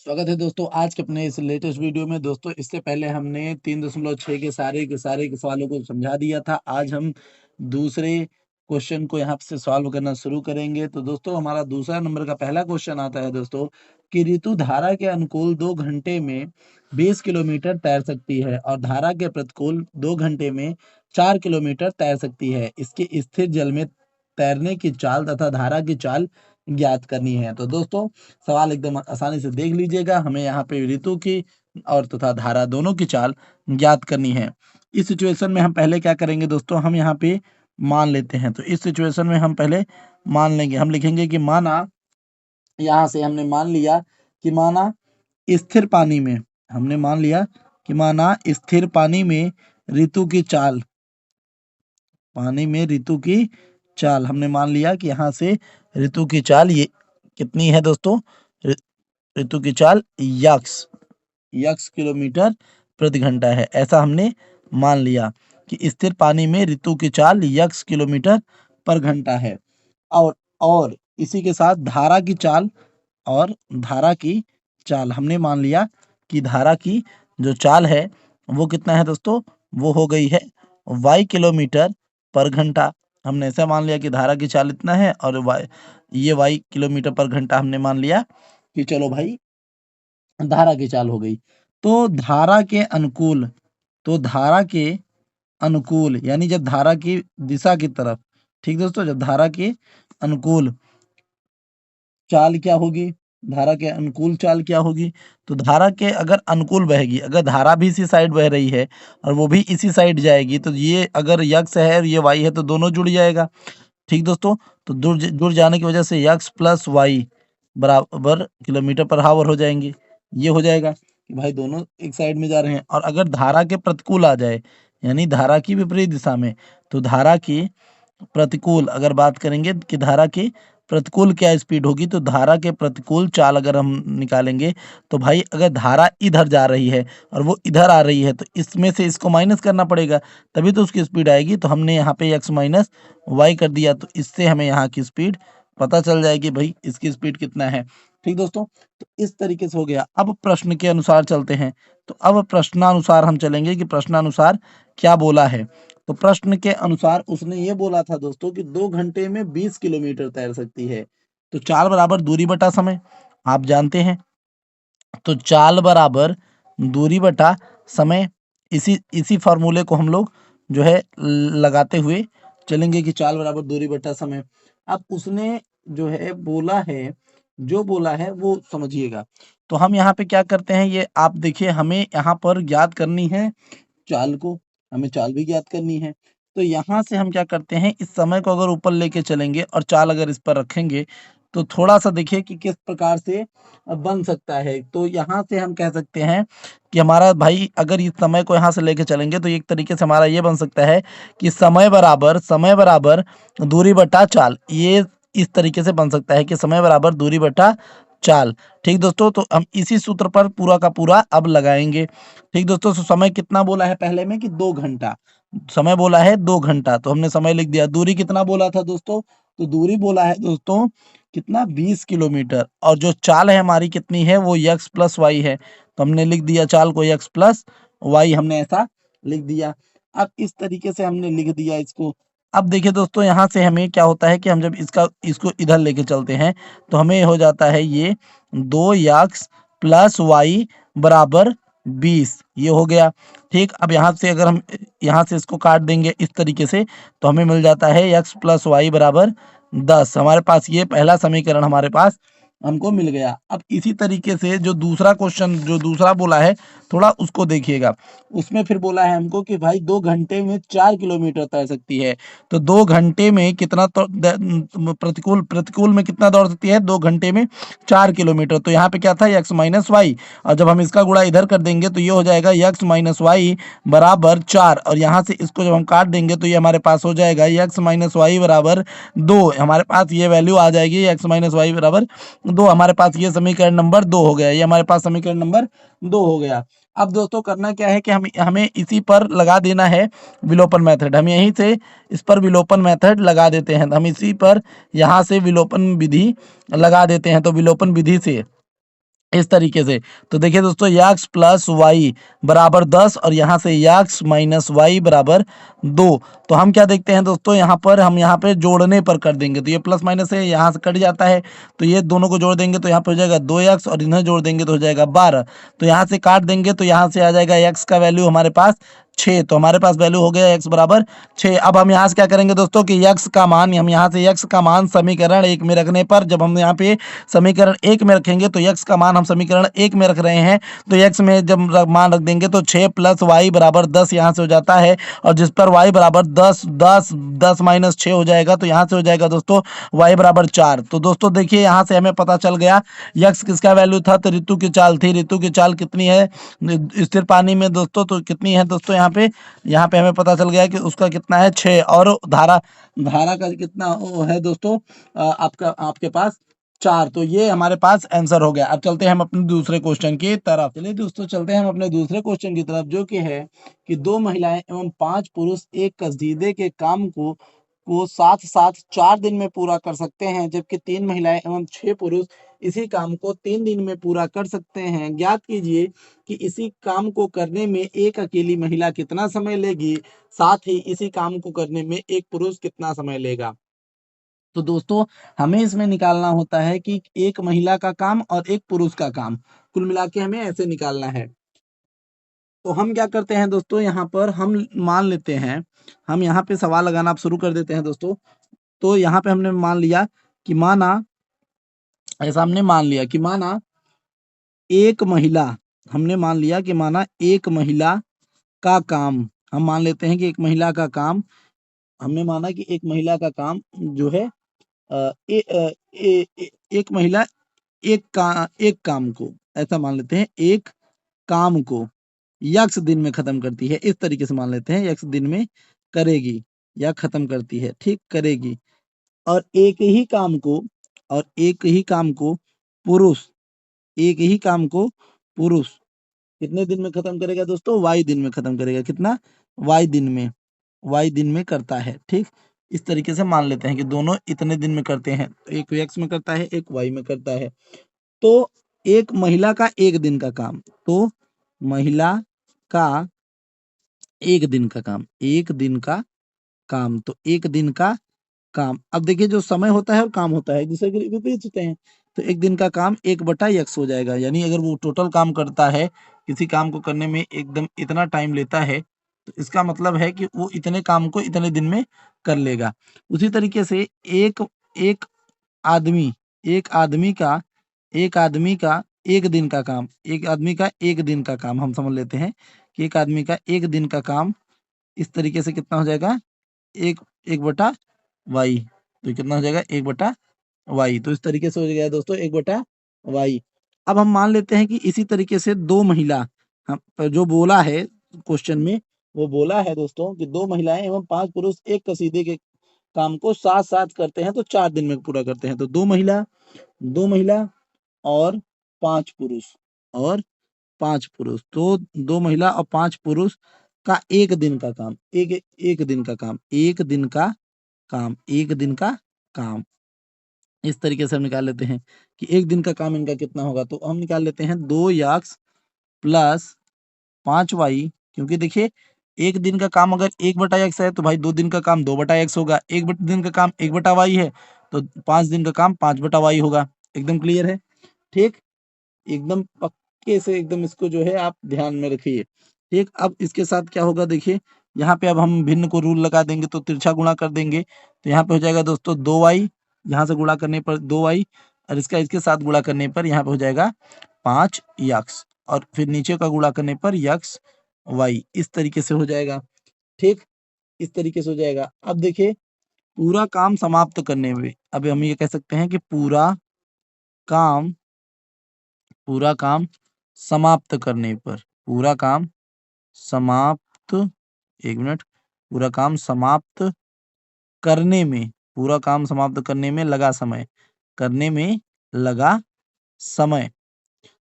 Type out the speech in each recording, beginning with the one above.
स्वागत है दोस्तों आज के अपने इस लेटेस्ट वीडियो में। दोस्तों इससे पहले हमने 3.6 के सारे के सवालों को समझा दिया था। आज हम दूसरे क्वेश्चन को यहाँ से सॉल्व करना शुरू करेंगे। तो दोस्तों हमारा दूसरा नंबर का पहला क्वेश्चन आता है दोस्तों कि ऋतु धारा के अनुकूल 2 घंटे में 20 किलोमीटर तैर सकती है और धारा के प्रतिकूल 2 घंटे में 4 किलोमीटर तैर सकती है। इसके स्थिर जल में तैरने की चाल तथा धारा की चाल ज्ञात करनी है। तो दोस्तों सवाल एकदम आसानी से देख लीजिएगा। हमें यहाँ पे ऋतु की और तथा धारा दोनों की चाल ज्ञात करनी है। इस सिचुएशन में हम पहले क्या करेंगे दोस्तों, हम यहाँ पे मान लेते हैं। तो इस सिचुएशन में हम पहले मान लेंगे, हम लिखेंगे कि माना, यहाँ से हमने मान लिया कि माना स्थिर पानी में, हमने मान लिया कि माना स्थिर पानी में ऋतु की चाल, पानी में ऋतु की चाल हमने मान लिया कि यहाँ से ऋतु की चाल ये कितनी है दोस्तों, ऋतु की चाल यक्स किलोमीटर प्रति घंटा है। ऐसा हमने मान लिया कि स्थिर पानी में ऋतु की चाल यक्स किलोमीटर पर घंटा है। और इसी के साथ धारा की चाल, और धारा की चाल हमने मान लिया कि धारा की जो चाल है वो कितना है दोस्तों, वो हो गई है वाई किलोमीटर पर घंटा। हमने ऐसा मान लिया कि धारा की चाल इतना है और ये वाई किलोमीटर पर घंटा हमने मान लिया कि चलो भाई धारा की चाल हो गई। तो धारा के अनुकूल, तो धारा के अनुकूल यानी जब धारा की दिशा की तरफ, ठीक दोस्तों, जब धारा के अनुकूल चाल क्या होगी, धारा के अनुकूल चाल क्या होगी, तो धारा के अगर अनुकूल बहेगी, अगर धारा भी इसी साइड बह रही है और वो भी इसी साइड जाएगी, तो ये अगर यक्स है और ये वाई है तो दोनों जुड़ जाएगा। ठीक दोस्तों, तो जुड़ जाने की वजह से यक्स प्लस वाई बराबर किलोमीटर पर हावर हो जाएंगे। ये हो जाएगा कि भाई दोनों एक साइड में जा रहे हैं। और अगर धारा के प्रतिकूल आ जाए, यानी धारा की विपरीत दिशा में, तो धारा की प्रतिकूल अगर बात करेंगे कि धारा की प्रतिकूल क्या स्पीड होगी, तो धारा के प्रतिकूल चाल अगर हम निकालेंगे, तो भाई अगर धारा इधर जा रही है और वो इधर आ रही है, तो इसमें से इसको माइनस करना पड़ेगा, तभी तो उसकी स्पीड आएगी। तो हमने यहाँ पे एक्स माइनस वाई कर दिया, तो इससे हमें यहाँ की स्पीड पता चल जाएगी भाई इसकी स्पीड कितना है। ठीक दोस्तों, तो इस तरीके से हो गया। अब प्रश्न के अनुसार चलते हैं। तो अब प्रश्नानुसार हम चलेंगे कि प्रश्नानुसार क्या बोला है। तो प्रश्न के अनुसार उसने ये बोला था दोस्तों कि 2 घंटे में 20 किलोमीटर तैर सकती है। तो चाल बराबर दूरी बटा समय, आप जानते हैं। तो चाल बराबर दूरी बटा समय, इसी इसी फॉर्मूले को हम लोग जो है लगाते हुए चलेंगे कि चाल बराबर दूरी बटा समय। अब उसने जो है बोला है, जो बोला है वो समझिएगा। तो हम यहाँ पे क्या करते हैं, ये आप देखिए, हमें यहाँ पर ज्ञात करनी है चाल को, हमें चाल भी ज्ञात करनी है। तो यहाँ से हम क्या करते हैं, इस समय को अगर ऊपर लेके चलेंगे और चाल अगर इस पर रखेंगे, तो थोड़ा-सा देखिए कि किस प्रकार से बन सकता है। तो यहाँ से हम कह सकते हैं कि हमारा भाई अगर इस समय को यहाँ से लेके चलेंगे, तो एक तरीके से हमारा ये बन सकता है कि समय बराबर दूरी बटा चाल। ये इस तरीके से बन सकता है कि समय बराबर दूरी बटा चाल। ठीक दोस्तों, तो हम इसी सूत्र पर पूरा का पूरा अब लगाएँगे। ठीक दोस्तों, तो समय कितना बोला है पहले में कि 2 घंटा, समय बोला है 2 घंटा, तो हमने समय लिख दिया। दूरी कितना बोला था दोस्तों, तो दूरी बोला है दोस्तों कितना, 20 किलोमीटर, और जो चाल है हमारी कितनी है, वो x प्लस वाई है। तो हमने लिख दिया चाल को x प्लस वाई, हमने ऐसा लिख दिया। अब इस तरीके से हमने लिख दिया इसको। अब देखिए दोस्तों, यहाँ से हमें क्या होता है कि हम जब इसको इधर लेके चलते हैं, तो हमें हो जाता है ये 2x प्लस वाई बराबर 20, ये हो गया। ठीक, अब यहाँ से अगर हम यहाँ से इसको काट देंगे इस तरीके से, तो हमें मिल जाता है x प्लस वाई बराबर 10। हमारे पास ये पहला समीकरण हमारे पास हमको मिल गया। अब इसी तरीके से जो दूसरा क्वेश्चन जो दूसरा बोला है, थोड़ा उसको देखिएगा। उसमें फिर बोला है हमको कि भाई 2 घंटे में 4 किलोमीटर तैर सकती है। तो 2 घंटे में कितना, तो प्रतिकूल प्रतिकूल में कितना दौड़ सकती है, 2 घंटे में 4 किलोमीटर। तो यहाँ पे क्या था, x माइनस वाई, और जब हम इसका गुणा इधर कर देंगे तो ये हो जाएगा x माइनस वाई बराबर 4, और यहाँ से इसको जब हम काट देंगे तो ये हमारे पास हो जाएगा x माइनस वाई बराबर 2। हमारे पास ये वैल्यू आ जाएगी, x माइनस वाई बराबर 2। हमारे पास ये समीकरण नंबर 2 हो गया, ये हमारे पास समीकरण नंबर 2 हो गया। अब दोस्तों करना क्या है कि हमें इसी पर लगा देना है विलोपन मेथड। हम यहीं से इस पर विलोपन मेथड लगा देते हैं। हम इसी पर यहाँ से विलोपन विधि लगा देते हैं। तो विलोपन विधि से इस तरीके से। तो देखिए दोस्तों, यक्स प्लस वाई बराबर 10 और यहाँ से यक्स माइनस वाई बराबर 2। तो हम क्या देखते हैं दोस्तों, यहाँ पर हम यहाँ पे जोड़ने पर कर देंगे, तो ये प्लस माइनस है, यहाँ से कट जाता है, तो ये दोनों को जोड़ देंगे तो यहाँ पे हो जाएगा 2 यक्स और इन्हें जोड़ देंगे तो हो जाएगा 12। तो यहाँ से काट देंगे तो यहाँ से आ जाएगा यक्स का वैल्यू हमारे पास 6। तो हमारे पास वैल्यू हो गया x बराबर 6। अब हम यहाँ से क्या करेंगे दोस्तों कि x का मान, हम यहाँ से x का मान समीकरण 1 में रखने पर, जब हम यहाँ पे समीकरण 1 में रखेंगे तो x का मान हम समीकरण 1 में रख रहे हैं, तो x में जब मान रख देंगे तो 6 प्लस वाई बराबर 10 यहाँ से हो जाता है, और जिस पर y बराबर 10 माइनस 6 हो जाएगा, तो यहाँ से हो जाएगा दोस्तों y बराबर 4। तो दोस्तों देखिए यहाँ से हमें पता चल गया x किसका वैल्यू था, तो ऋतु की चाल थी। ऋतु की चाल कितनी है स्थिर पानी में दोस्तों, तो कितनी है दोस्तों, यहाँ पे हमें पता चल गया कि उसका कितना है 6, और धारा धारा का कितना है दोस्तों, आपका आपके पास 4। तो ये हमारे पास आंसर हो गया। अब चलते हैं हम अपने दूसरे क्वेश्चन की तरफ। चलिए दोस्तों, चलते हैं हम अपने दूसरे क्वेश्चन की तरफ, जो कि है कि 2 महिलाएं एवं 5 पुरुष एक कसीदे के काम को साथ साथ 4 दिन में पूरा कर सकते हैं, जबकि 3 महिलाएं एवं 6 पुरुष इसी काम को 3 दिन में पूरा कर सकते हैं। ज्ञात कीजिए कि इसी काम को करने में एक अकेली महिला कितना समय लेगी, साथ ही इसी काम को करने में एक पुरुष कितना समय लेगा। तो दोस्तों, हमें इसमें निकालना होता है कि एक महिला का काम और एक पुरुष का काम, कुल मिला के हमें ऐसे निकालना है। तो हम क्या करते हैं दोस्तों, यहाँ पर हम मान लेते हैं, हम यहाँ पे सवाल लगाना आप शुरू कर देते हैं दोस्तों। तो यहाँ पे हमने मान लिया कि ऐसा हमने मान लिया कि एक महिला, हमने मान लिया कि एक महिला का काम, हम मान लेते हैं कि एक महिला का काम, हमने माना कि एक महिला का काम जो है एक महिला एक काम को, ऐसा मान लेते हैं, एक काम को यक्स दिन में खत्म करती है, इस तरीके से मान लेते हैं, यक्स दिन में करेगी या खत्म करती है, ठीक, करेगी। और एक ही काम को पुरुष, एक ही काम को पुरुष कितने दिन में खत्म करेगा दोस्तों, वाई दिन में खत्म करेगा। कितना, वाई दिन में करता है, ठीक। इस तरीके से मान लेते हैं कि दोनों इतने दिन में करते हैं, तो एक एक्स में करता है, एक वाई में करता है। तो एक महिला का एक दिन का काम, तो महिला का एक दिन का काम, एक दिन का काम, तो एक दिन का काम। अब देखिए, जो समय होता है और काम होता है एक दूसरे के विपरीत होते हैं, तो एक दिन का काम 1/x हो जाएगा। यानी अगर वो टोटल काम करता है, किसी काम को करने में एकदम इतना टाइम लेता है, तो इसका मतलब है कि वो इतने काम को इतने दिन में कर लेगा। उसी तरीके से एक एक आदमी एक आदमी का एक आदमी का एक दिन का काम, एक आदमी का एक दिन का काम हम समझ लेते हैं कि एक आदमी का एक दिन का काम इस तरीके से कितना हो जाएगा, एक एक बटा वाई। तो कितना हो जाएगा, एक बटा वाई। तो इस तरीके से हो गया दोस्तों, एक बटा वाई। अब हम मान लेते हैं कि इसी तरीके से दो महिला, हम जो बोला है क्वेश्चन में, वो बोला है दोस्तों कि 2 महिलाएं एवं 5 पुरुष एक कसीदे के काम को साथ साथ करते हैं, तो 4 दिन में पूरा करते हैं। तो दो महिला और 5 पुरुष, और 5 पुरुष, तो 2 महिला और 5 पुरुष का एक दिन का काम, एक दिन का काम, एक दिन का काम, एक दिन का काम। इस तरीके से हम निकाल लेते हैं कि एक दिन का काम इनका कितना होगा। तो हम निकाल लेते हैं 2x प्लस 5y, क्योंकि देखिए एक दिन का काम अगर 1/x है, तो भाई 2 दिन का काम 2/x होगा। दिन का काम 1/y है, तो 5 दिन का काम 5/y होगा। एकदम क्लियर है, ठीक। एकदम पक्के से एकदम इसको जो है आप ध्यान में रखिए, ठीक। अब इसके साथ क्या होगा देखिए, यहाँ पे अब हम भिन्न को रूल लगा देंगे, तो तिरछा गुणा कर देंगे, तो यहाँ पे हो जाएगा दोस्तों 2y, यहाँ से गुणा करने पर 2y, और इसका इसके साथ गुणा करने पर यहाँ पे हो जाएगा 5x, और फिर नीचे का गुणा करने पर यक्स वाई, इस तरीके से हो जाएगा, ठीक। इस तरीके से हो जाएगा। अब देखिए, पूरा काम समाप्त करने में, अब हम ये कह सकते हैं कि काम पूरा काम समाप्त करने पर, पूरा काम समाप्त, एक मिनट, पूरा काम समाप्त करने में, पूरा काम समाप्त करने में लगा समय, करने में लगा समय।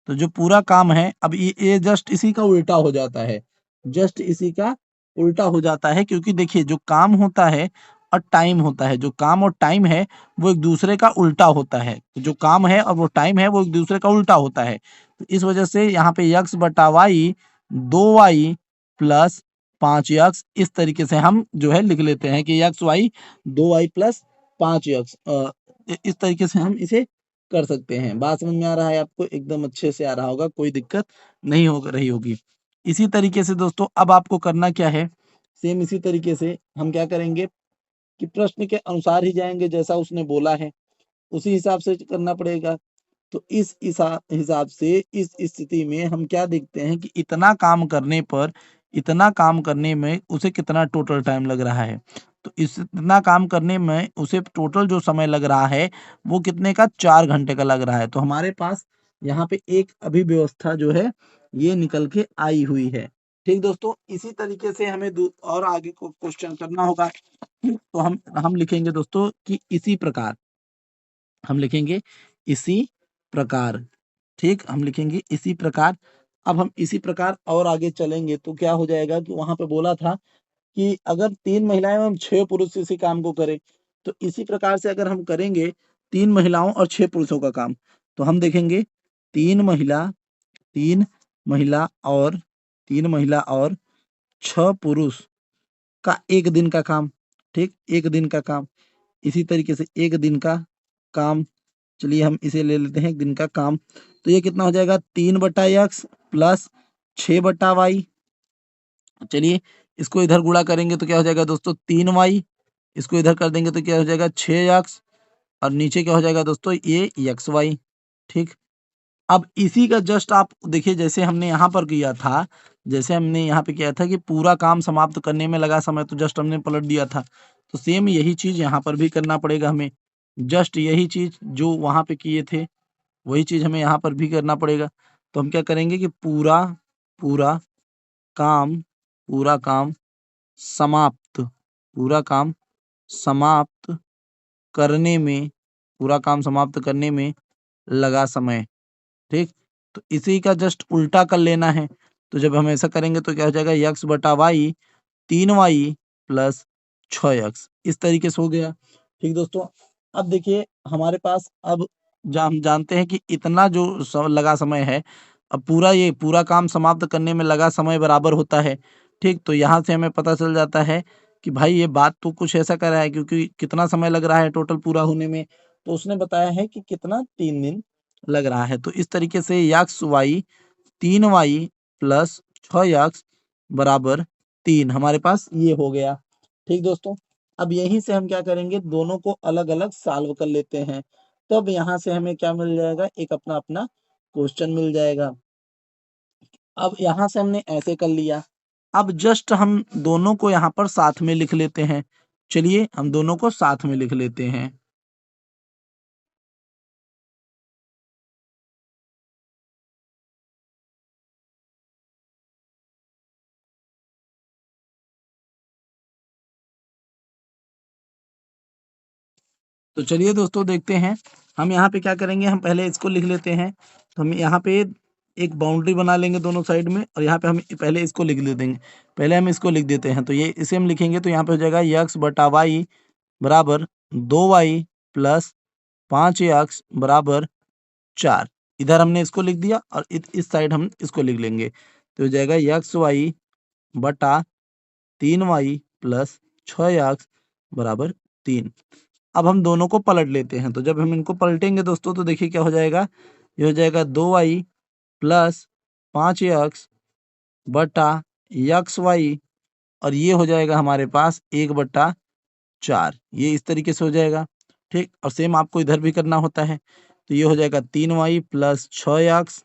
तो जो पूरा काम है, अब ये जस्ट इसी का उल्टा हो जाता है, जस्ट इसी का उल्टा हो जाता है, क्योंकि देखिए जो काम होता है और टाइम होता है। जो काम और टाइम है वो एक दूसरे का उल्टा होता है। जो काम है और वो टाइम है वो एक दूसरे का उल्टा होता है। तो इस वजह से यहाँ पे यक्स बटा वाई 2y प्लस 5 इस तरीके से हम जो है लिख लेते हैं कि यक्स वाई 2y प्लस 5 इस तरीके से हम इसे कर सकते हैं। बात समझ में आ रहा है आपको? एकदम अच्छे से आ रहा होगा, कोई दिक्कत नहीं हो रही होगी। इसी तरीके से दोस्तों अब आपको करना क्या है, सेम इसी तरीके से हम क्या करेंगे कि प्रश्न के अनुसार ही जाएंगे, जैसा उसने बोला है उसी हिसाब से करना पड़ेगा। तो इस हिसाब से इस स्थिति में हम क्या देखते हैं कि इतना काम करने में उसे कितना टोटल टाइम लग रहा है। तो इतना काम करने में उसे टोटल जो समय लग रहा है वो कितने का, 4 घंटे का लग रहा है। तो हमारे पास यहाँ पे एक अभिव्यवस्था जो है ये निकल के आई हुई है। ठीक दोस्तों, इसी तरीके से हमें और आगे को क्वेश्चन करना होगा। तो हम लिखेंगे दोस्तों कि इसी प्रकार, हम लिखेंगे इसी प्रकार। ठीक, हम लिखेंगे इसी प्रकार। अब हम इसी प्रकार और आगे चलेंगे तो क्या हो जाएगा कि वहां पे बोला था कि अगर 3 महिलाएं एवं 6 पुरुष इसी काम को करें, तो इसी प्रकार से अगर हम करेंगे 3 महिलाओं और 6 पुरुषों का काम, तो हम देखेंगे 3 महिला, 3 महिला और 3 महिला और 6 पुरुष का एक दिन का काम। ठीक, एक दिन का काम। इसी तरीके से एक दिन का काम, चलिए हम इसे ले लेते हैं एक दिन का काम। तो ये कितना हो जाएगा, 3/x प्लस 6/y। चलिए इसको इधर गुणा करेंगे तो क्या हो जाएगा दोस्तों, 3y। इसको इधर कर देंगे तो क्या हो जाएगा, 6x। और नीचे क्या हो जाएगा दोस्तों, ये xy। ठीक, अब इसी का जस्ट आप देखिए, जैसे हमने यहाँ पर किया था, जैसे हमने यहाँ पे किया था कि पूरा काम समाप्त करने में लगा समय, तो जस्ट हमने पलट दिया था। तो सेम यही चीज यहाँ पर भी करना पड़ेगा हमें। जस्ट यही चीज जो वहां पे किए थे वही चीज हमें यहाँ पर भी करना पड़ेगा। तो हम क्या करेंगे कि पूरा पूरा काम पूरा काम समाप्त पूरा काम समाप्त करने में पूरा काम समाप्त करने में लगा समय। ठीक, तो इसी का जस्ट उल्टा कर लेना है। तो जब हम ऐसा करेंगे तो क्या हो जाएगा, यक्स बटा वाई 3y प्लस 6x इस तरीके से हो गया। ठीक दोस्तों, अब देखिए हमारे पास अब हम जानते हैं कि इतना जो लगा समय है, अब ये पूरा काम समाप्त करने में लगा समय बराबर होता है। ठीक, तो यहाँ से हमें पता चल जाता है कि भाई ये बात तो कुछ ऐसा कर रहा है, क्योंकि कितना समय लग रहा है टोटल पूरा होने में, तो उसने बताया है कि कितना, 3 दिन लग रहा है। तो इस तरीके से x Y 3y plus 6x बराबर 3 हमारे पास ये हो गया। ठीक दोस्तों, अब यहीं से हम क्या करेंगे, दोनों को अलग अलग सॉल्व कर लेते हैं। तब यहाँ से हमें क्या मिल जाएगा, एक अपना अपना क्वेश्चन मिल जाएगा। अब यहाँ से हमने ऐसे कर लिया। अब जस्ट हम दोनों को यहाँ पर साथ में लिख लेते हैं। चलिए हम दोनों को साथ में लिख लेते हैं। तो चलिए दोस्तों देखते हैं, हम यहाँ पे क्या करेंगे, हम पहले इसको लिख लेते हैं। तो हम यहाँ पे एक बाउंड्री बना लेंगे दोनों साइड में, और यहाँ पे हम पहले इसको लिख ले देंगे। पहले हम इसको लिख देते हैं, तो ये इसे हम लिखेंगे तो यहाँ पे हो जाएगा यक्स बटा वाई बराबर 2y प्लस 5x बराबर 4। इधर हमने इसको लिख दिया और इस साइड हम इसको लिख लेंगे, तो हो जाएगा यक्स वाई बटा 3y प्लस 6x बराबर 3। अब हम दोनों को पलट लेते हैं, तो जब हम इनको पलटेंगे दोस्तों तो देखिए क्या हो जाएगा, ये हो जाएगा 2y प्लस 5x बटा यक्स वाई, और ये हो जाएगा हमारे पास 1/4। ये इस तरीके से हो जाएगा। ठीक, और सेम आपको इधर भी करना होता है। तो ये हो जाएगा 3y प्लस 6x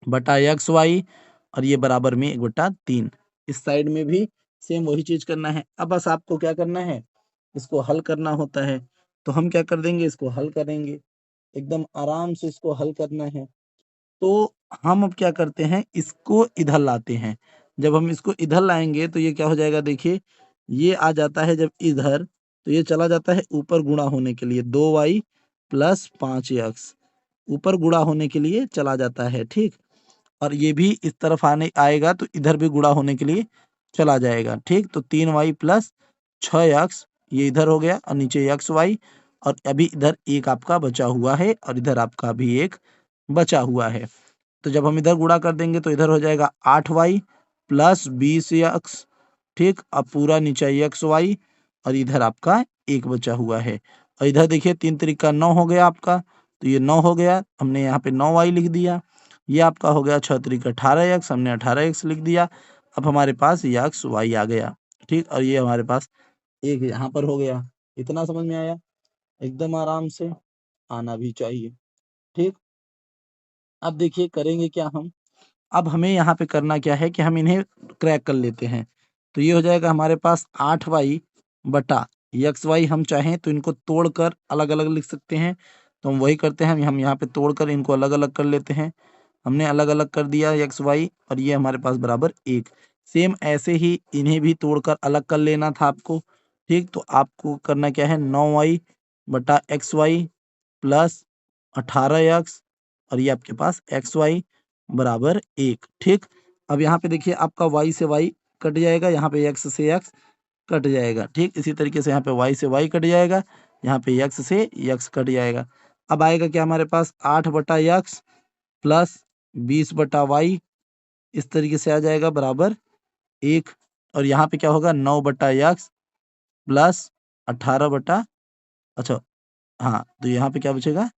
बटा यक्स वाई, और ये बराबर में 1/3। इस साइड में भी सेम वही चीज करना है। अब बस आपको क्या करना है, इसको हल करना होता है। तो हम क्या कर देंगे, इसको हल करेंगे, एकदम आराम से इसको हल करना है। तो हम अब क्या करते हैं, इसको इधर लाते हैं। जब हम इसको इधर लाएंगे तो ये क्या हो जाएगा, देखिए ये आ जाता है जब इधर, तो ये चला जाता है ऊपर गुणा होने के लिए, 2y प्लस 5x ऊपर गुणा होने के लिए चला जाता है। ठीक, और ये भी इस तरफ आने आएगा तो इधर भी गुणा होने के लिए चला जाएगा। ठीक, तो 3y प्लस 6x ये इधर हो गया और नीचे एक्स वाई, और अभी इधर एक आपका बचा हुआ है और इधर आपका भी एक बचा हुआ है। तो जब हम इधर गुणा कर देंगे तो इधर हो जाएगा 8y प्लस 20x, ठीक। अब पूरा नीचे एक्स वाई और इधर आपका एक बचा हुआ है, और इधर देखिए 3 तिरिका 9 हो गया आपका, तो ये 9 हो गया, हमने यहाँ पे 9y लिख दिया। ये आपका हो गया 6 तिरिका 18x, हमने 18x लिख दिया। अब हमारे पास ये एक्स वाई आ गया, ठीक। और ये हमारे पास एक यहाँ पर हो गया। इतना समझ में आया? एकदम आराम से आना भी चाहिए, ठीक। अब देखिए करेंगे क्या हम। अब हमें यहाँ पे करना क्या है कि हम इन्हें क्रैक कर लेते हैं। तो ये हो जाएगा हमारे पास 8y बटा एक्स वाई, हम चाहें तो इनको तोड़कर अलग अलग लिख सकते हैं, तो हम वही करते हैं, हम यहाँ पे तोड़कर इनको अलग अलग कर लेते हैं। हमने अलग अलग कर दिया एक्स वाई और ये हमारे पास बराबर एक। सेम ऐसे ही इन्हें भी तोड़कर अलग कर लेना था आपको, ठीक। तो आपको करना क्या है, 9y बटा एक्स वाई प्लस 18x, और ये आपके पास एक्स वाई बराबर एक, ठीक। अब यहाँ पे देखिए आपका y से y कट जाएगा, यहाँ पे x से x कट जाएगा, ठीक। इसी तरीके से यहाँ पे y से y कट जाएगा, यहाँ पे x से x कट जाएगा। अब आएगा क्या हमारे पास 8 बटा एक्स प्लस 20 बटा वाई, इस तरीके से आ जाएगा बराबर एक। और यहाँ पे क्या होगा 9 बटा एक्स प्लस 18 बटा, अच्छा हाँ, तो यहाँ पे क्या बचेगा,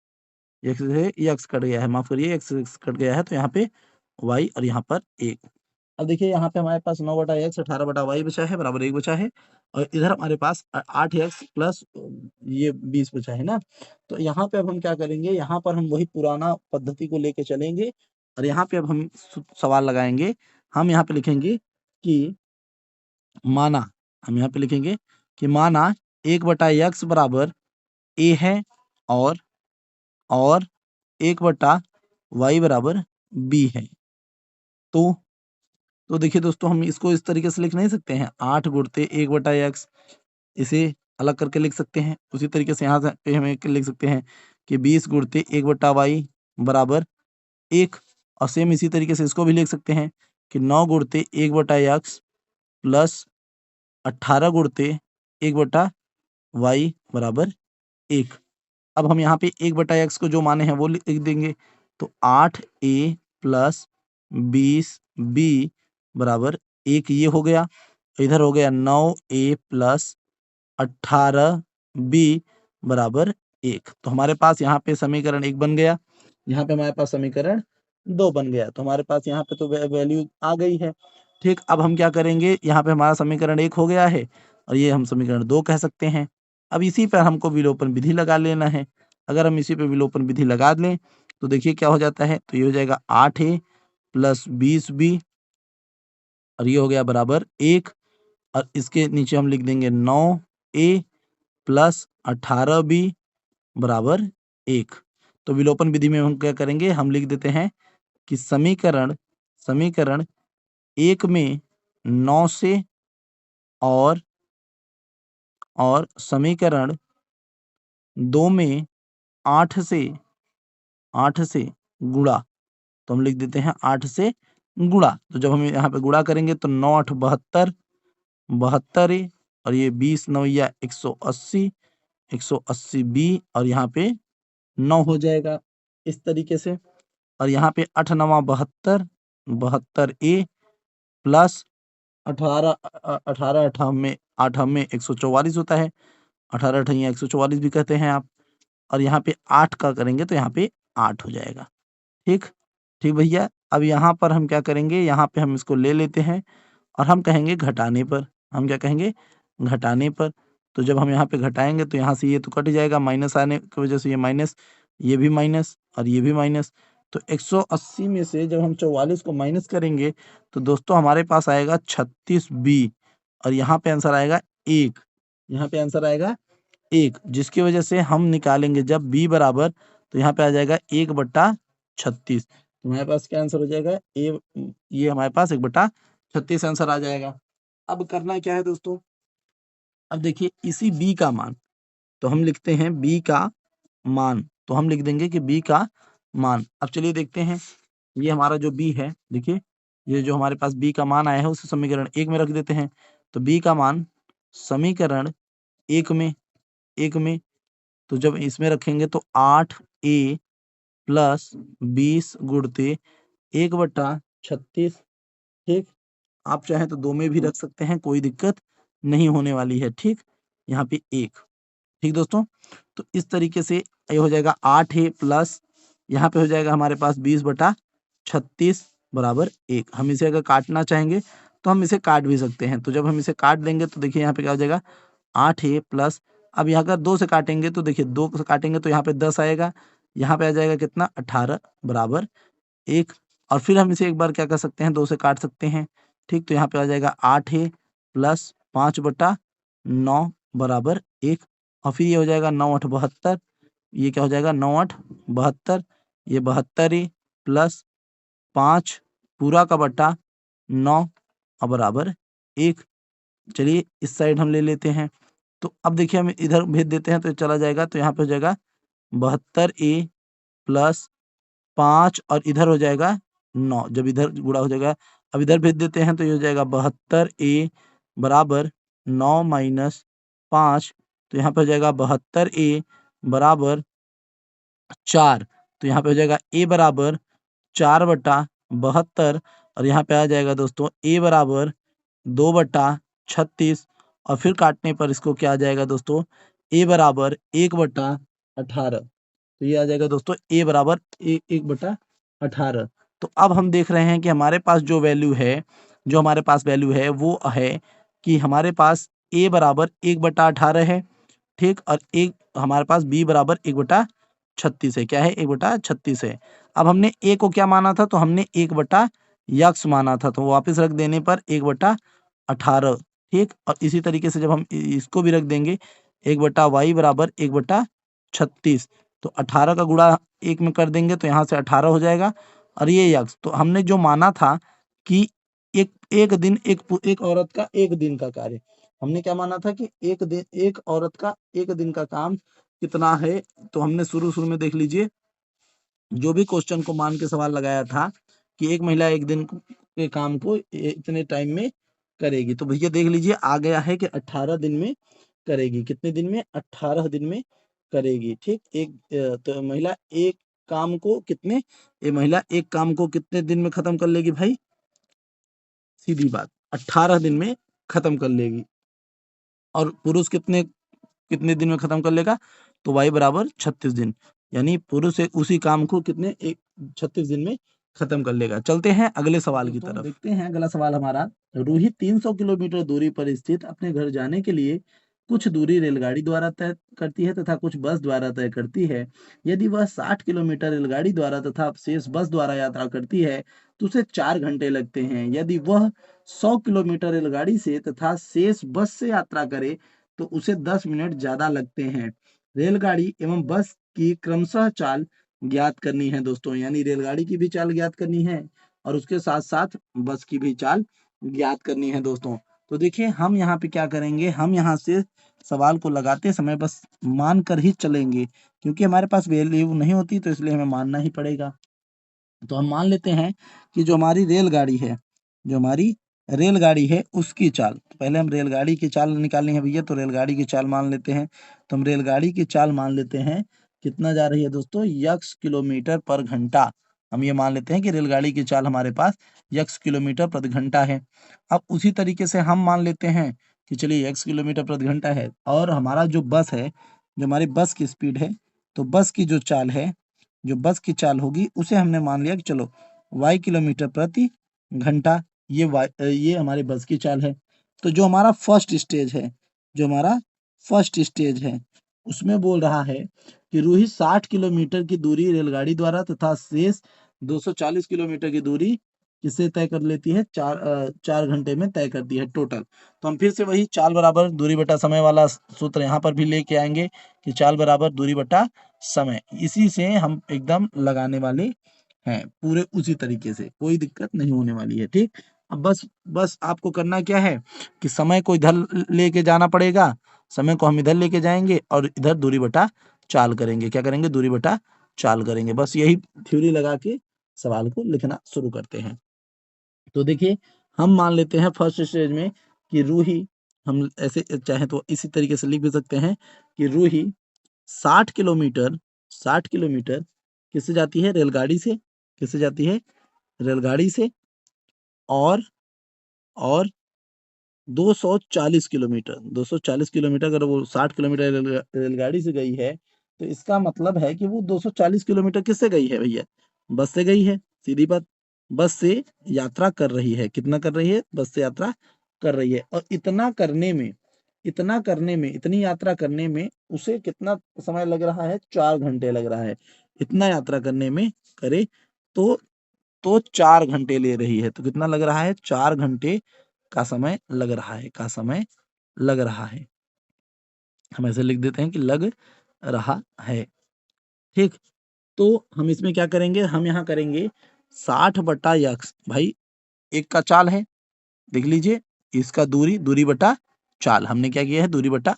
एक्स से एक्स कट गया है, माफ करिए एक्स कट गया है, तो यहाँ पे वाई और यहाँ पर एक। अब देखिए यहाँ पे हमारे पास 9 बटा एक्स 18 बटा वाई बचा है, बराबर एक बचा है, और इधर हमारे पास 8x प्लस ये 20 बचा है ना। तो यहाँ पे अब हम क्या करेंगे, यहाँ पर हम वही पुराना पद्धति को लेके चलेंगे, और यहाँ पे अब हम सवाल लगाएंगे। हम यहाँ पे लिखेंगे कि माना, हम यहाँ पे लिखेंगे कि माना 1 बटा एक्स बराबर ए है, और 1 बटा वाई बराबर बी है। तो देखिए दोस्तों, हम इसको इस तरीके से लिख नहीं सकते हैं, 8 गुणते 1 बटा एक्स, इसे अलग करके लिख सकते हैं। उसी तरीके से यहाँ पे हम एक लिख सकते हैं कि 20 गुणते 1 बटा वाई बराबर एक, और सेम इसी तरीके से इसको भी लिख सकते हैं कि 9 गुणते 1 बटा एक्स प्लस 18 गुणते 1 बटा वाई बराबर एक। अब हम यहाँ पे 1 बटा एक्स को जो माने हैं वो लिख देंगे, तो 8a प्लस 20b बराबर एक, ये हो गया। इधर हो गया 9a प्लस 18b बराबर एक। तो हमारे पास यहाँ पे समीकरण एक बन गया, यहाँ पे हमारे पास समीकरण दो बन गया। तो हमारे पास यहाँ पे तो वैल्यू आ गई है, ठीक। अब हम क्या करेंगे, यहाँ पे हमारा समीकरण एक हो गया है और ये हम समीकरण दो कह सकते हैं। अब इसी पर हमको विलोपन विधि लगा लेना है। अगर हम इसी पे विलोपन विधि लगा लें तो देखिए क्या हो जाता है, तो ये हो जाएगा 8a प्लस 20b, और ये हो गया बराबर एक, और इसके नीचे हम लिख देंगे 9a प्लस 18b बराबर एक। तो विलोपन विधि में हम क्या करेंगे, हम लिख देते हैं कि समीकरण समीकरण एक में 9 से और समीकरण दो में 8 से 8 से गुणा, तो हम लिख देते हैं 8 से गुणा। तो जब हम यहाँ पे गुणा करेंगे तो 9 8 72, 72 और ये 20 9 180, 180 बी, और यहाँ पे 9 हो जाएगा इस तरीके से। और यहाँ पे 8 9 72, 72 ए प्लस 18 18 8 में 144 होता है, 18 8 144 भी कहते हैं आप। और यहाँ पे 8 का करेंगे तो यहाँ पे 8 हो जाएगा, ठीक। ठीक भैया, अब यहाँ पर हम क्या करेंगे, यहाँ पे हम इसको ले लेते हैं और हम कहेंगे घटाने पर। हम क्या कहेंगे, घटाने पर। तो जब हम यहाँ पे घटाएंगे तो यहाँ से ये तो कट जाएगा, माइनस आने की वजह से ये माइनस, ये भी माइनस और ये भी माइनस। तो 180 में से जब हम 44 को माइनस करेंगे तो दोस्तों हमारे पास आएगा 36b, और यहाँ पे आंसर आएगा एक। यहाँ पे आंसर आएगा एक, जिसकी वजह से हम निकालेंगे जब b बराबर, तो यहाँ पे आ जाएगा 1/36। तो हमारे पास क्या आंसर हो जाएगा, ये हमारे पास 1/36 आंसर आ जाएगा। अब करना क्या है दोस्तों, अब देखिए इसी b का मान, तो हम लिखते हैं b का मान, तो हम लिख देंगे कि b का मान। अब चलिए देखते हैं, ये हमारा जो b है, देखिए ये जो हमारे पास b का मान आया है उसे समीकरण एक में रख देते हैं। तो b का मान समीकरण एक में तो जब इसमें रखेंगे तो 8a प्लस 20 गुणते 1/36। ठीक, आप चाहें तो 2 में भी रख सकते हैं, कोई दिक्कत नहीं होने वाली है। ठीक, यहाँ पे 1। ठीक दोस्तों, तो इस तरीके से ये हो जाएगा 8 है प्लस यहाँ पे हो जाएगा हमारे पास 20/36 बराबर 1। हम इसे अगर काटना चाहेंगे तो हम इसे काट भी सकते हैं। तो जब हम इसे काट देंगे तो देखिए यहाँ पे क्या हो जाएगा 8 है प्लस, अब यहाँ अगर 2 से काटेंगे तो देखिए 2 से काटेंगे तो यहाँ पे 10 आएगा, यहाँ पे आ जाएगा कितना 18 बराबर 1। और फिर हम इसे एक बार क्या कर सकते हैं 2 से काट सकते हैं। ठीक, तो यहाँ पे आ जाएगा 8 है प्लस 5/9 बराबर 1। और फिर ये हो जाएगा 9 8 72, ये क्या हो जाएगा 9 8 72, ये 72 है प्लस 5 पूरा का बटा 9 और बराबर 1। चलिए इस साइड हम ले लेते हैं। तो अब देखिए हम इधर भेज देते हैं तो चला जाएगा, तो यहाँ पे हो जाएगा 72a प्लस 5 और इधर हो जाएगा 9, जब इधर गुणा हो जाएगा, अब इधर भेज देते हैं तो ये हो जाएगा 72a बराबर 9 माइनस 5, तो यहाँ पे हो जाएगा 72a बराबर 4। तो यहाँ पे हो जाएगा a बराबर 4/72 और यहाँ पे आ जाएगा दोस्तों a बराबर 2/36 और फिर काटने पर इसको क्या आ जाएगा दोस्तों a बराबर 1/18। तो ये आ जाएगा दोस्तों a बराबर 1/18। तो अब हम देख रहे हैं कि हमारे पास जो वैल्यू है, जो हमारे पास वैल्यू है वो है कि हमारे पास a बराबर 1/18 है। ठीक, और एक हमारे पास b बराबर 1/36 है। क्या है 1/36 है। अब हमने a को क्या माना था, तो हमने 1/x माना था, तो वापस रख देने पर 1/18। ठीक, और इसी तरीके से जब हम इसको भी रख देंगे 1/y बराबर 1/36, तो 18 का गुणा 1 में कर देंगे तो यहाँ से 18 हो जाएगा। और ये यक्स तो हमने जो माना था कि एक एक दिन एक औरत का एक दिन का कार्य, हमने क्या माना था कि एक दिन एक औरत का एक दिन का काम कितना है। तो हमने शुरू शुरू में देख लीजिए जो भी क्वेश्चन को मान के सवाल लगाया था कि एक महिला एक दिन के काम को इतने टाइम में करेगी, तो भैया देख लीजिए आ गया है कि 18 दिन में करेगी। कितने दिन में? 18 दिन में करेगी। ठीक, तो महिला एक काम को कितने ये महिला एक काम को कितने दिन में खत्म कर लेगी भाई? सीधी बात 18 दिन में खत्म कर लेगी। और पुरुष कितने कितने दिन में खत्म कर लेगा? तो y बराबर 36 दिन, यानी पुरुष उसी काम को कितने 36 दिन में खत्म कर लेगा। चलते हैं अगले सवाल की तरफ। देखते हैं अगला सवाल हमारा। रूही 300 किलोमीटर दूरी पर स्थित अपने घर जाने के लिए कुछ दूरी रेलगाड़ी द्वारा तय करती है तथा कुछ बस द्वारा तय करती है। यदि वह 60 किलोमीटर रेलगाड़ी द्वारा तथा शेष बस द्वारा यात्रा करती है तो उसे 4 घंटे लगते हैं। यदि वह 100 किलोमीटर रेलगाड़ी से तथा शेष बस से यात्रा करे तो उसे 10 मिनट ज्यादा लगते हैं। रेलगाड़ी एवं बस की क्रमशः चाल ज्ञात करनी है दोस्तों, यानी रेलगाड़ी की भी चाल ज्ञात करनी है और उसके साथ साथ बस की भी चाल ज्ञात करनी है दोस्तों। तो देखिए हम यहाँ पे क्या करेंगे, हम यहाँ से सवाल को लगाते समय बस मान कर ही चलेंगे, क्योंकि हमारे पास वैल्यू नहीं होती तो इसलिए हमें मानना ही पड़ेगा। तो हम मान लेते हैं कि जो हमारी रेलगाड़ी है, जो हमारी रेलगाड़ी है उसकी चाल, तो पहले हम रेलगाड़ी की चाल निकालनी है भैया, तो रेलगाड़ी की चाल मान लेते हैं। तो हम रेलगाड़ी की चाल मान लेते हैं कितना जा रही है दोस्तों, यक्स किलोमीटर पर घंटा। हम ये मान लेते हैं कि रेलगाड़ी की चाल हमारे पास यक्स किलोमीटर प्रति घंटा है। अब उसी तरीके से हम मान लेते हैं कि चलिए यक्स किलोमीटर प्रति घंटा है और हमारा जो बस है, जो हमारी बस की स्पीड है, तो बस की जो चाल है, जो बस की चाल होगी उसे हमने मान लिया कि चलो y किलोमीटर प्रति घंटा, ये हमारे बस की चाल है। तो जो हमारा फर्स्ट स्टेज है, जो हमारा फर्स्ट स्टेज है उसमें बोल रहा है कि रूही 60 किलोमीटर की दूरी रेलगाड़ी द्वारा तथा शेष 240 किलोमीटर की दूरी किससे तय कर लेती है, 4 घंटे में तय करती है टोटल। तो हम फिर से वही चाल बराबर दूरी बटा समय वाला सूत्र यहाँ पर भी लेके आएंगे कि चाल बराबर दूरी बटा समय, इसी से हम एकदम लगाने वाले हैं पूरे उसी तरीके से, कोई दिक्कत नहीं होने वाली है। ठीक, अब बस बस आपको करना क्या है कि समय को इधर लेके जाना पड़ेगा, समय को हम इधर लेके जाएंगे और इधर दूरी बटा चाल करेंगे। क्या करेंगे? दूरी बटा चाल करेंगे। बस यही थ्योरी लगा के सवाल को लिखना शुरू करते हैं। तो देखिए हम मान लेते हैं फर्स्ट स्टेज में कि रूही हम ऐसे चाहे तो इसी तरीके से लिख भी सकते हैं कि रूही 60 किलोमीटर 60 किलोमीटर किससे जाती है? रेलगाड़ी से। किससे जाती है? रेलगाड़ी से। और और 240 किलोमीटर 240 किलोमीटर अगर वो 60 किलोमीटर रेलगाड़ी से गई है, तो इसका मतलब है कि वो 240 किलोमीटर किससे गई है भैया? बस से गई है, सीधी बात। बस से यात्रा कर रही है। कितना कर रही है? बस से यात्रा कर रही है। और इतनी यात्रा करने में उसे कितना समय लग रहा है? 4 घंटे लग रहा है। इतना यात्रा करने में करे तो 4 घंटे ले रही है। तो कितना लग रहा है? 4 घंटे का समय लग रहा है। का समय लग रहा है। हम ऐसे लिख देते हैं कि लग रहा है। ठीक। तो हम इसमें क्या करेंगे? हम यहाँ करेंगे 60/x। भाई एक का चाल है, देख लीजिए। इसका दूरी, दूरी बटा चाल। हमने क्या किया है? दूरी बटा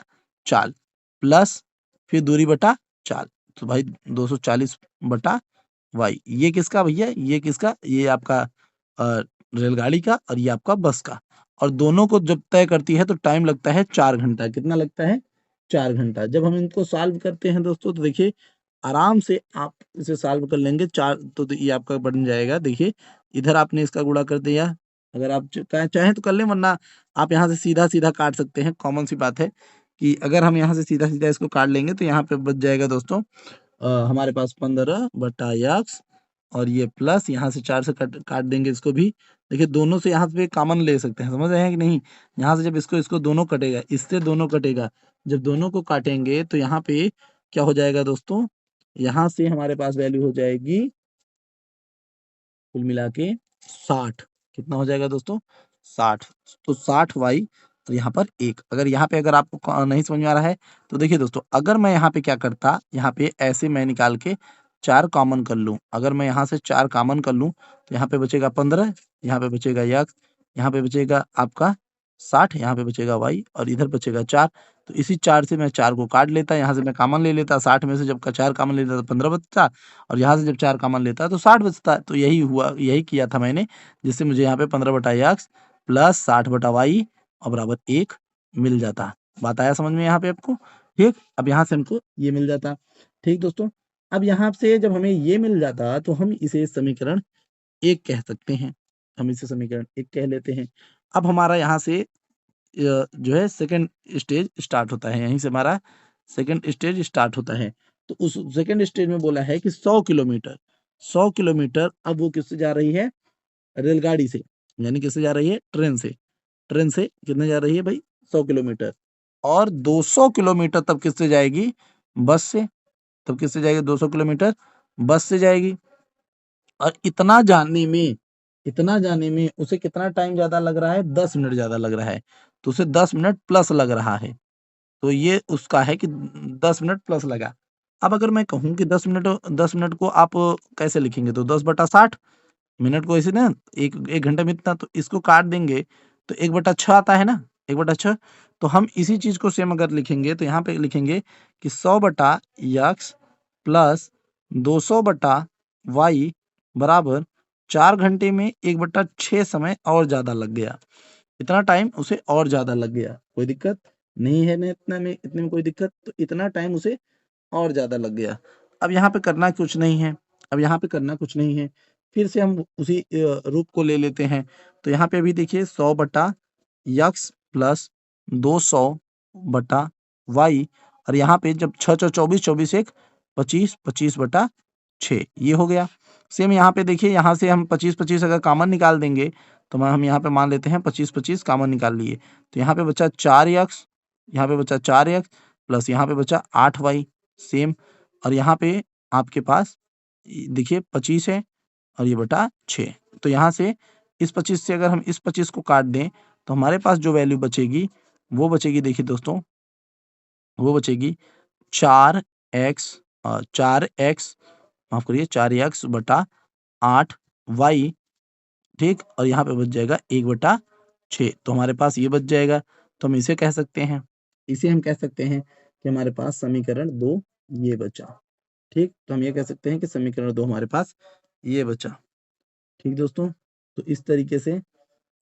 चाल प्लस फिर दूरी बटा चाल। तो भाई 240/y। ये किसका भैया? ये किसका? ये आपका अ, रेलगाड़ी का और ये आपका बस का। और दोनों को जब तय करती है तो टाइम लगता है 4 घंटा। कितना लगता है? 4 घंटा। जब हम इनको सॉल्व करते हैं दोस्तों, तो देखिए आराम से आप इसे सॉल्व कर लेंगे। चार तो ये आपका बन जाएगा। देखिए इधर आपने इसका गुणा कर दिया। अगर आप चाहें तो कर लें, वरना आप यहाँ से सीधा सीधा काट सकते हैं। कॉमन सी बात है कि अगर हम यहाँ से सीधा सीधा इसको काट लेंगे तो यहाँ पे बच जाएगा दोस्तों हमारे पास 15/x। और ये प्लस यहाँ से 4 से काट काट देंगे इसको भी। देखिए दोनों से यहाँ पे कॉमन ले सकते हैं, समझ रहे हैं कि नहीं? यहाँ से जब इसको इसको दोनों कटेगा, इससे दोनों कटेगा। जब दोनों को काटेंगे तो यहाँ पे क्या हो जाएगा दोस्तों? यहाँ से हमारे पास वैल्यू हो जाएगी कुल मिला के 60। कितना हो जाएगा दोस्तों? 60। तो 60y। तो यहाँ पर एक। अगर यहाँ पे अगर आपको नहीं समझ में आ रहा है तो देखिए दोस्तों, अगर मैं यहाँ पे क्या करता, यहाँ पे ऐसे मैं निकाल के 4 कॉमन कर लूं। अगर मैं यहाँ से 4 कॉमन कर लूं तो यहाँ पे बचेगा 15, यहाँ पे बचेगा x, यहाँ पे बचेगा आपका 60, यहाँ पे बचेगा y और इधर बचेगा 4। तो इसी 4 से मैं 4 को काट लेता, यहाँ से मैं कॉमन ले लेता। 60 में से जब का 4 कॉमन लेता तो 15 बचता। और यहाँ से जब 4 कॉमन लेता है तो 60 बचता है। तो यही हुआ, यही किया था मैंने, जिससे मुझे यहाँ पे 15/x प्लस 60/y और बराबर 1 मिल जाता। बात आया समझ में यहाँ पे आपको? ठीक। अब यहाँ से हमको ये मिल जाता। ठीक दोस्तों। अब यहाँ से जब हमें ये मिल जाता तो हम इसे समीकरण 1 कह सकते हैं। हम इसे समीकरण 1 कह लेते हैं। अब हमारा यहाँ से जो है सेकंड स्टेज स्टार्ट होता है। यहीं से हमारा सेकंड स्टेज स्टार्ट होता है। तो उस सेकंड स्टेज में बोला है कि 100 किलोमीटर। 100 किलोमीटर अब वो किससे जा रही है? रेलगाड़ी से। यानी किससे जा रही है? ट्रेन से। ट्रेन से कितने जा रही है भाई? 100 किलोमीटर। और 200 किलोमीटर तब किससे जाएगी? बस से। तब किससे जाएगी? 200 किलोमीटर बस से जाएगी। और इतना जाने में उसे कितना टाइम ज्यादा लग रहा है? 10 मिनट ज्यादा लग रहा है। तो उसे 10 मिनट प्लस लग रहा है। तो ये उसका है कि 10 मिनट प्लस लगा। अब अगर मैं कहूँ कि 10 मिनट को आप कैसे लिखेंगे? तो 10/60। मिनट को ऐसे ना, एक एक घंटे में इतना, तो इसको काट देंगे तो 1/6 आता है ना? 1/6। तो हम इसी चीज को सेम अगर लिखेंगे तो यहाँ पे लिखेंगे कि 100/x प्लस 200/y बराबर 4 घंटे में 1/6 समय और ज्यादा लग गया। इतना टाइम उसे और ज्यादा लग गया। कोई दिक्कत नहीं है ना? इतने में कोई दिक्कत? तो इतना टाइम उसे और ज्यादा लग गया। अब यहाँ पे करना कुछ नहीं है। अब यहाँ पे करना कुछ नहीं है। फिर से हम उसी रूप को ले लेते हैं। तो यहाँ पे भी देखिए 100/x प्लस 200/y। और यहाँ पे जब 6 6 24, 24 1 25, 25/6 ये हो गया। सेम यहाँ पे देखिए, यहाँ से हम 25 25 अगर कॉमन निकाल देंगे तो हम यहाँ पे मान लेते हैं 25 25 कॉमन निकाल लिए। तो यहाँ पे बचा 4x, यहाँ पे बचा 4x प्लस यहाँ पे बचा 8y। सेम। और यहाँ पे आपके पास देखिए 25 है और ये बटा 6। तो यहाँ से इस 25 से अगर हम इस 25 को काट दें तो हमारे पास जो वैल्यू बचेगी वो बचेगी, देखिए दोस्तों, वो बचेगी 4x 4x, माफ करिए 4x/8y। ठीक। और यहाँ पे बच जाएगा 1/6। तो हमारे पास ये बच जाएगा। तो हम इसे कह सकते हैं, इसे हम कह सकते हैं कि हमारे पास समीकरण 2 ये बचा। ठीक। तो हम ये कह सकते हैं कि समीकरण 2 हमारे पास ये बचा। ठीक दोस्तों। तो इस तरीके से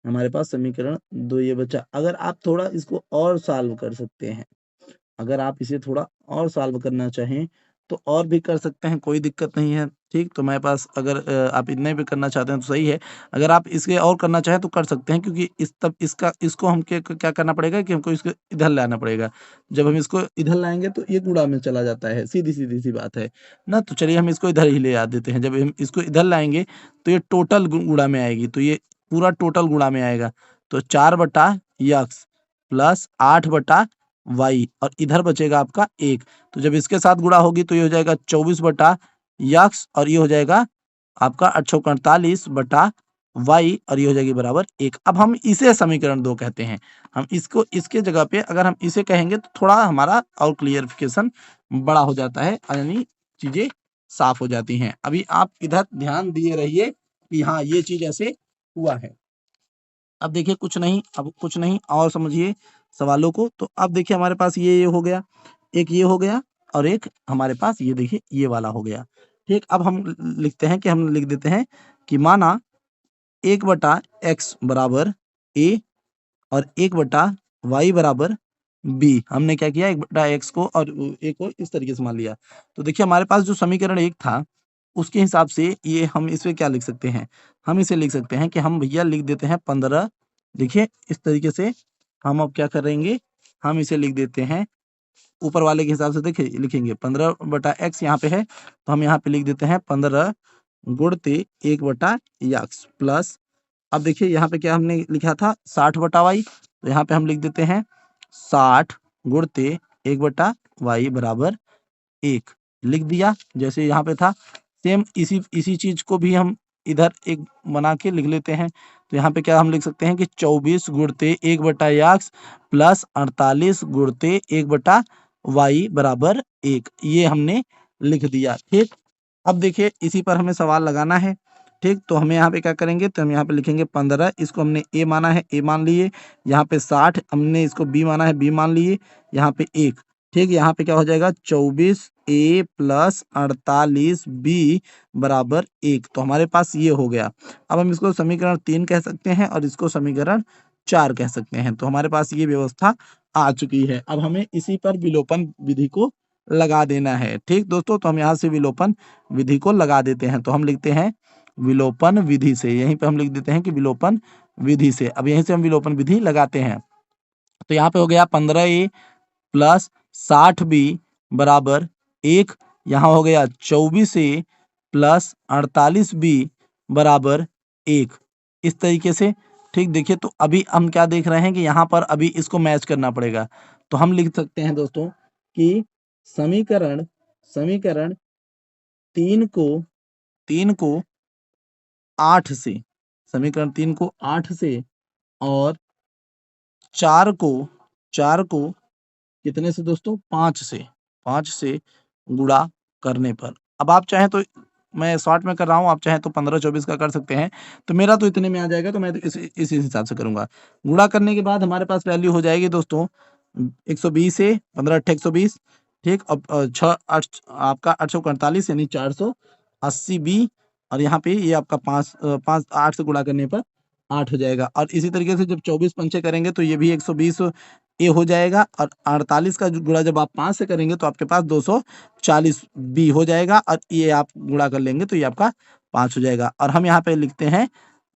हमारे पास समीकरण 2 ये बचा। अगर आप थोड़ा इसको और सॉल्व कर सकते हैं, अगर आप इसे थोड़ा और सॉल्व करना चाहें, तो और भी कर सकते हैं, कोई दिक्कत नहीं है, ठीक? तो मेरे पास अगर आप इतने भी करना चाहते हैं तो सही है। अगर आप इसके और करना चाहें तो कर सकते हैं, क्योंकि इस तब इसका इसको हम क्या करना पड़ेगा कि हमको इसको इधर लाना पड़ेगा। जब हम इसको इधर लाएँगे तो ये गुणा में चला जाता है, सीधी-सी बात है ना? तो चलिए हम इसको इधर ही ले आ देते हैं। जब हम इसको इधर लाएँगे तो ये टोटल गुणा में आएगी, तो ये पूरा टोटल गुणा में आएगा। तो 4/x प्लस 8/y और इधर बचेगा आपका 1। तो जब इसके साथ गुणा होगी तो ये हो जाएगा 24/x और ये हो जाएगा आपका 848/y और ये हो जाएगी बराबर 1। अब हम इसे समीकरण 2 कहते हैं। हम इसको इसके जगह पे अगर हम इसे कहेंगे तो थोड़ा हमारा और क्लियरिफिकेशन बड़ा हो जाता है, यानी चीज़ें साफ हो जाती हैं। अभी आप इधर ध्यान दिए रहिए कि हाँ, ये चीज़ ऐसे हुआ है। अब देखिए कुछ नहीं और समझिए सवालों को। तो अब देखिए हमारे पास ये हो गया, एक ये हो गया और एक हमारे पास ये देखिए ये वाला हो गया। ठीक, अब हम लिखते हैं कि हम लिख देते हैं कि माना 1/x बराबर a और 1/y बराबर b। हमने क्या किया, 1/x को और a को इस तरीके से मान लिया। तो देखिए हमारे पास जो समीकरण 1 था, उसके हिसाब से ये हम इसे क्या लिख सकते हैं? हम इसे लिख सकते हैं कि हम भैया लिख देते हैं 15। देखिए इस तरीके से हम अब क्या करेंगे, हम इसे लिख देते हैं ऊपर वाले के हिसाब से। देखिए लिखेंगे 15/x यहाँ पे है, तो हम यहाँ पे लिख देते हैं 15 गुणते 1/x प्लस, अब देखिए यहाँ पे क्या हमने लिखा था 60/y, तो यहाँ पे हम लिख देते हैं 60 गुणते 1/y बराबर 1 लिख दिया, जैसे यहाँ पे था। सेम इसी इसी चीज को भी हम इधर एक बना के लिख लेते हैं। तो यहाँ पे क्या हम लिख सकते हैं कि 24 गुणते 1/x प्लस 48 गुणते 1/y बराबर 1, ये हमने लिख दिया। ठीक, अब देखिए इसी पर हमें सवाल लगाना है। ठीक, तो हमें यहाँ पे क्या करेंगे, तो हम यहाँ पे लिखेंगे 15, इसको हमने a माना है, a मान लिए। यहाँ पे 60 हमने इसको b माना है, b मान लिए। यहाँ पे 1, ठीक, यहाँ पे क्या हो जाएगा 24a प्लस 48b बराबर 1। तो हमारे पास ये हो गया। अब हम इसको समीकरण 3 कह सकते हैं और इसको समीकरण 4 कह सकते हैं। तो हमारे पास ये व्यवस्था आ चुकी है। अब हमें इसी पर विलोपन विधि को लगा देना है। ठीक दोस्तों, तो हम यहाँ से विलोपन विधि को लगा देते हैं। तो हम लिखते हैं विलोपन विधि से, यहीं पे हम लिख देते हैं कि विलोपन विधि से। अब यहीं से हम विलोपन विधि लगाते हैं। तो यहाँ पे हो गया 15a प्लस 60b बराबर 1। यहाँ हो गया 24a प्लस 48b बराबर 1, इस तरीके से। ठीक, देखिए तो अभी हम क्या देख रहे हैं कि यहाँ पर अभी इसको मैच करना पड़ेगा। तो हम लिख सकते हैं दोस्तों कि समीकरण समीकरण 3 को 8 से, समीकरण 3 को 8 से और 4 को 4 को कितने से दोस्तों, 5 से गुणा करने पर। अब आप चाहें तो, मैं शॉर्ट में कर रहा हूँ, आप चाहें तो 15-24 का कर सकते हैं। तो मेरा तो इतने में आ जाएगा, तो मैं तो इसी हिसाब से करूंगा। गुणा करने के बाद हमारे पास वैल्यू हो जाएगी दोस्तों 120 से 15 अट्ठे 120। ठीक, अब 6 8 आपका 848 यानी 480b और यहाँ पे ये आपका 5 8 से गुणा करने पर 8 हो जाएगा। और इसी तरीके से जब 24 पंचे करेंगे तो ये भी 120 ए हो जाएगा और 48 का गुणा जब आप 5 से करेंगे तो आपके पास 240 बी हो जाएगा और ये आप गुणा कर लेंगे तो ये आपका 5 हो जाएगा। और हम यहाँ पे लिखते हैं,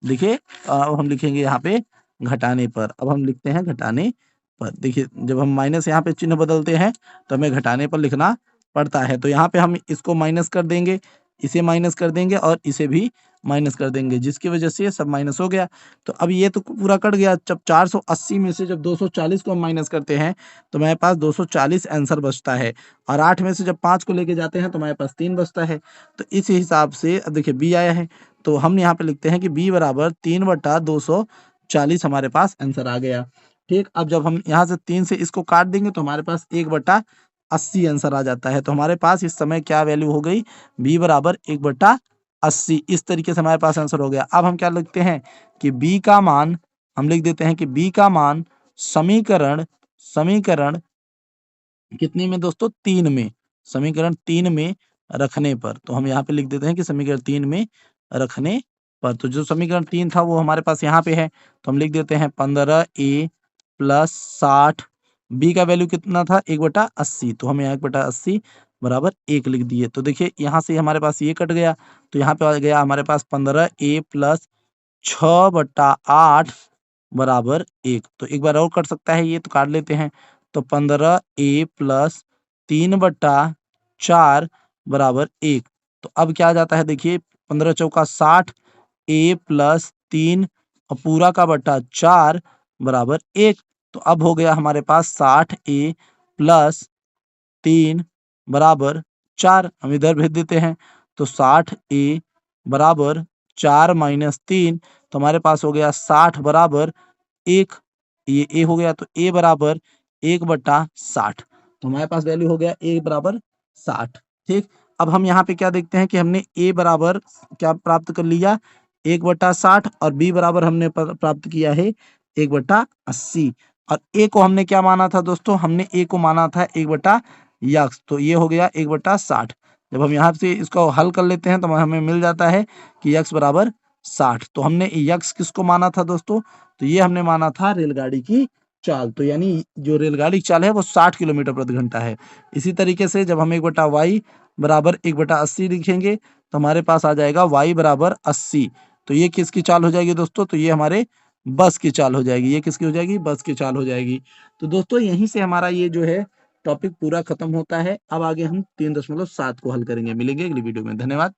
देखिए अब हम लिखेंगे यहाँ पे घटाने पर। अब हम लिखते हैं घटाने पर। देखिए जब हम माइनस यहाँ पे चिन्ह बदलते हैं तो हमें घटाने पर लिखना पड़ता है। तो यहाँ पे हम इसको माइनस कर देंगे, इसे माइनस कर देंगे और इसे भी माइनस कर देंगे, जिसकी वजह से ये सब माइनस हो गया। तो अब ये तो पूरा कट गया। जब 480 में से जब 240 को हम माइनस करते हैं तो हमारे पास 240 आंसर बचता है। और 8 में से जब 5 को लेके जाते हैं तो हमारे पास 3 बचता है। तो इस हिसाब से अब देखिए बी आया है, तो हम यहाँ पे लिखते हैं कि बी बराबर 3/240 हमारे पास आंसर आ गया। ठीक, अब जब हम यहाँ से 3 से इसको काट देंगे तो हमारे पास 1/80 आंसर आ जाता है। तो हमारे पास इस समय क्या वैल्यू हो गई, बी बराबर 1/80। इस तरीके से हमारे पास आंसर हो गया। अब हम क्या लिखते हैं कि बी का मान, हम लिख देते हैं कि बी का मान समीकरण समीकरण कितने में दोस्तों, 3 में, समीकरण 3 में रखने पर। तो हम यहाँ पे लिख देते हैं कि समीकरण 3 में रखने पर। तो जो समीकरण 3 था वो हमारे पास यहाँ पे है, तो हम लिख देते हैं 15a प्लस 60। बी का वैल्यू कितना था 1/80, तो हम यहाँ 1/80 बराबर 1 लिख दिए। तो देखिए यहाँ से हमारे पास ये कट गया, तो यहाँ पे आ गया हमारे पास 15a प्लस 6/8 बराबर 1। तो एक बार और कट सकता है ये, तो काट लेते हैं। तो 15a प्लस 3/4 बराबर 1। तो अब क्या आ जाता है देखिए, 15 चौका 60, a प्लस 3 और पूरा का बटा 4 बराबर 1। तो अब हो गया हमारे पास 60a प्लस 3 बराबर 4। हम इधर भेज देते हैं, तो 60a बराबर 4 माइनस 3, तो हमारे पास हो गया 60 बराबर 1। ये ए हो गया, तो ए बराबर 1/60। तो हमारे पास वैल्यू हो गया ए बराबर 60। ठीक, अब हम यहाँ पे क्या देखते हैं कि हमने ए बराबर क्या प्राप्त कर लिया 1/60, और बी बराबर हमने प्राप्त किया है 1/80। और ए को हमने क्या माना था दोस्तों, हमने ए को माना था 1/x, तो ये हो गया 1/60। जब हम यहाँ से इसको हल कर लेते हैं तो हमें मिल जाता है कि x बराबर 60। तो हमने x किसको माना था दोस्तों, तो ये हमने माना था रेलगाड़ी की चाल। तो यानी जो रेलगाड़ी की चाल है वो 60 किलोमीटर प्रति घंटा है। इसी तरीके से जब हम 1/y बराबर 1/80 लिखेंगे, तो हमारे पास आ जाएगा y बराबर 80। तो ये किसकी चाल हो जाएगी दोस्तों, तो ये हमारे बस की चाल हो जाएगी। ये किसकी हो जाएगी, बस की चाल हो जाएगी। तो दोस्तों यहीं से हमारा ये जो है टॉपिक पूरा खत्म होता है। अब आगे हम 3.7 को हल करेंगे। मिलेंगे अगली वीडियो में। धन्यवाद।